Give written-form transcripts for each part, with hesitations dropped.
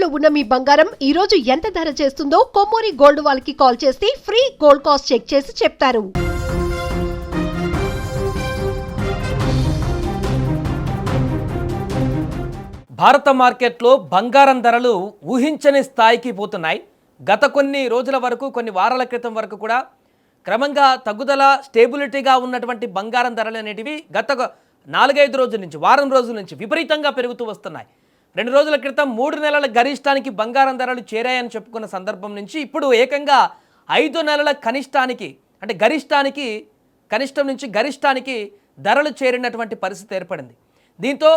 తాకట్టులో ఉన్న మీ బంగారం ఈ రోజు ఎంత ధర చేస్తుందో కొమ్మూరి గోల్డ్ వాళ్ళకి కాల్ చేస్తే ఫ్రీ గోల్డ్ కాస్ట్ చెక్ చేసి చెప్తారు. భారత మార్కెట్లో బంగారం ధరలు ఊహించని స్థాయికి పోతున్నాయి. గత కొన్ని రోజుల వరకు, కొన్ని వారాల క్రితం వరకు కూడా క్రమంగా తగ్గుదల, స్టేబిలిటీగా ఉన్నటువంటి బంగారం ధరలు అనేటివి గత 4-5 రోజుల నుంచి, వారం రోజుల నుంచి విపరీతంగా పెరుగుతూ వస్తున్నాయి. 2 రోజుల క్రితం 3 నెలల గరిష్టానికి బంగారం ధరలు చేరాయని చెప్పుకున్న సందర్భం నుంచి ఇప్పుడు ఏకంగా 5 నెలల కనిష్టానికి, అంటే గరిష్టానికి, కనిష్టం నుంచి గరిష్టానికి ధరలు చేరినటువంటి పరిస్థితి ఏర్పడింది. దీంతో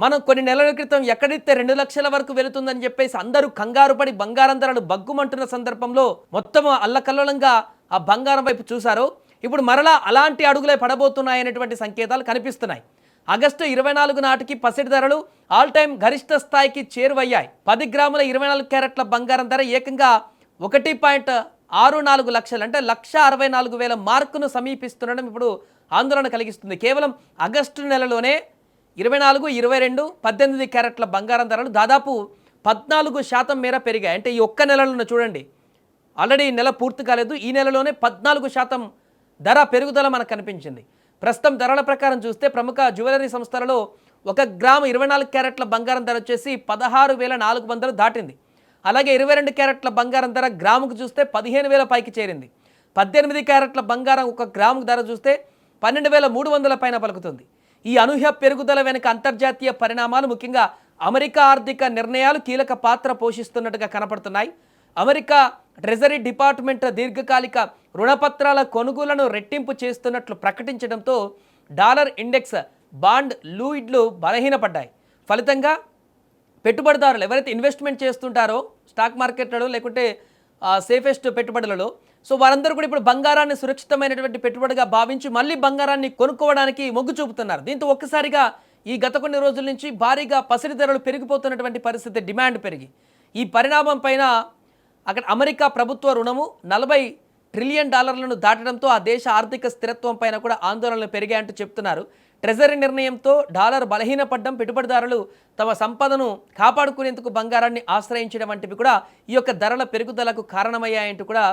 మనం కొన్ని నెలల క్రితం ఎక్కడైతే 2 లక్షల వరకు వెళుతుందని చెప్పేసి అందరూ కంగారు పడి బంగారం ధరలు బగ్గుమంటున్న సందర్భంలో మొత్తం అల్లకల్లోలంగా ఆ బంగారం వైపు చూశారో, ఇప్పుడు మరలా అలాంటి అడుగులే పడబోతున్నాయనేటువంటి సంకేతాలు కనిపిస్తున్నాయి. ఆగస్టు 24 నాటికి పసిడి ధరలు ఆల్ టైమ్ గరిష్ట స్థాయికి చేరువయ్యాయి. 10 గ్రాముల 24 క్యారెట్ల బంగారం ధర ఏకంగా 1.64 లక్షలు, అంటే 1,64,000 మార్కును సమీపిస్తుండడం ఇప్పుడు ఆందోళన కలిగిస్తుంది. కేవలం ఆగస్టు నెలలోనే 24, 22, 18 క్యారెట్ల బంగారం ధరలు దాదాపు 14% మేర పెరిగాయి. అంటే ఈ ఒక్క నెలలోనే చూడండి, ఆల్రెడీ ఈ నెల పూర్తి కాలేదు, ఈ నెలలోనే 14% ధర పెరుగుదల మనకు కనిపించింది. ప్రస్తుతం ధరల ప్రకారం చూస్తే ప్రముఖ జ్యువెలరీ సంస్థలలో 1 గ్రాము 24 క్యారెట్ల బంగారం ధర వచ్చేసి 16,400 దాటింది. అలాగే 22 క్యారెట్ల బంగారం ధర గ్రాముకు చూస్తే 15,000 పైకి చేరింది. 18 క్యారెట్ల బంగారం 1 గ్రాముకు ధర చూస్తే 12,300 పైన పలుకుతుంది. ఈ అనూహ్య పెరుగుదల వెనుక అంతర్జాతీయ పరిణామాలు, ముఖ్యంగా అమెరికా ఆర్థిక నిర్ణయాలు కీలక పాత్ర పోషిస్తున్నట్టుగా కనపడుతున్నాయి. అమెరికా ట్రెజరీ డిపార్ట్మెంట్ దీర్ఘకాలిక రుణపత్రాల కొనుగోలును రెట్టింపు చేస్తున్నట్లు ప్రకటించడంతో డాలర్ ఇండెక్స్, బాండ్ లూయిడ్లు బలహీనపడ్డాయి. ఫలితంగా పెట్టుబడిదారులు ఎవరైతే ఇన్వెస్ట్మెంట్ చేస్తుంటారో స్టాక్ మార్కెట్లలో లేకుంటే సేఫెస్ట్ పెట్టుబడులలో, సో వారందరూ కూడా ఇప్పుడు బంగారాన్ని సురక్షితమైనటువంటి పెట్టుబడిగా భావించి మళ్ళీ బంగారాన్ని కొనుక్కోవడానికి మొగ్గు చూపుతున్నారు. దీంతో ఒక్కసారిగా ఈ గత కొన్ని రోజుల నుంచి భారీగా పసిడి ధరలు పెరిగిపోతున్నటువంటి పరిస్థితి, డిమాండ్ పెరిగి ఈ పరిణామం పైన అక్కడ అమెరికా ప్రభుత్వ రుణము $40 ట్రిలియన్ దాటడంతో ఆ దేశ ఆర్థిక స్థిరత్వం పైన కూడా ఆందోళనలు పెరిగాయంటూ చెప్తున్నారు. ట్రెజరీ నిర్ణయంతో డాలర్ బలహీనపడ్డం, పెట్టుబడిదారులు తమ సంపదను కాపాడుకునేందుకు బంగారాన్ని ఆశ్రయించడం వంటివి కూడా ఈ యొక్క ధరల పెరుగుదలకు కారణమయ్యాయంటూ కూడా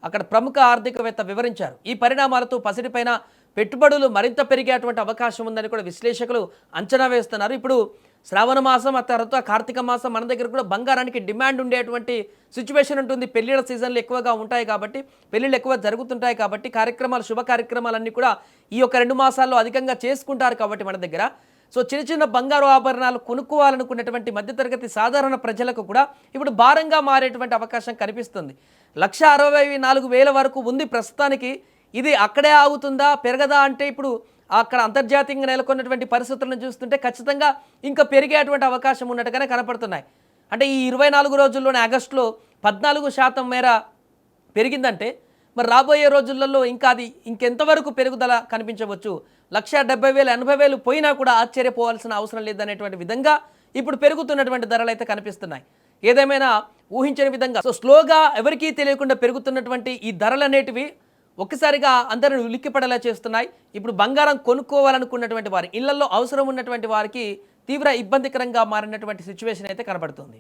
అక్కడ ప్రముఖ ఆర్థికవేత్త వివరించారు. ఈ పరిణామాలతో పసిడిపైన పెట్టుబడులు మరింత పెరిగేటువంటి అవకాశం ఉందని కూడా విశ్లేషకులు అంచనా వేస్తున్నారు. ఇప్పుడు శ్రావణ మాసం, ఆ తర్వాత కార్తీక మాసం మన దగ్గర కూడా బంగారానికి డిమాండ్ ఉండేటువంటి సిచ్యువేషన్ ఉంటుంది. పెళ్లిళ్ళ సీజన్లు ఎక్కువగా ఉంటాయి కాబట్టి, పెళ్లిళ్ళు ఎక్కువ జరుగుతుంటాయి కాబట్టి, కార్యక్రమాలు, శుభ కార్యక్రమాలన్నీ కూడా ఈ యొక్క 2 మాసాల్లో అధికంగా చేసుకుంటారు కాబట్టి మన దగ్గర. సో చిన్న చిన్న బంగారు ఆభరణాలు కొనుక్కోవాలనుకున్నటువంటి మధ్యతరగతి సాధారణ ప్రజలకు కూడా ఇప్పుడు భారంగా మారేటువంటి అవకాశం కనిపిస్తుంది. 1,64,000 వరకు ఉంది ప్రస్తుతానికి. ఇది అక్కడే ఆగుతుందా, పెరగదా అంటే ఇప్పుడు అక్కడ అంతర్జాతీయంగా నెలకొన్నటువంటి పరిస్థితులను చూస్తుంటే ఖచ్చితంగా ఇంకా పెరిగేటువంటి అవకాశం ఉన్నట్టుగానే కనపడుతున్నాయి. అంటే ఈ 24 రోజుల్లోనే ఆగస్టులో 14% మేర పెరిగిందంటే మరి రాబోయే రోజులలో ఇంకా అది ఇంకెంతవరకు పెరుగుదల కనిపించవచ్చు. 1,70,000, 80,000 పోయినా కూడా ఆశ్చర్యపోవాల్సిన అవసరం లేదనేటువంటి విధంగా ఇప్పుడు పెరుగుతున్నటువంటి ధరలు అయితే కనిపిస్తున్నాయి. ఏదేమైనా ఊహించని విధంగా సో స్లోగా ఎవరికీ తెలియకుండా పెరుగుతున్నటువంటి ఈ ధరలు అనేటివి ఒక్కసారిగా అందరిని ఉలిక్కిపడేలా చేస్తున్నాయి. ఇప్పుడు బంగారం కొనుక్కోవాలనుకున్నటువంటి వారి ఇళ్లలో అవసరం ఉన్నటువంటి వారికి తీవ్ర ఇబ్బందికరంగా మారినటువంటి సిచ్యువేషన్ అయితే కనబడుతుంది.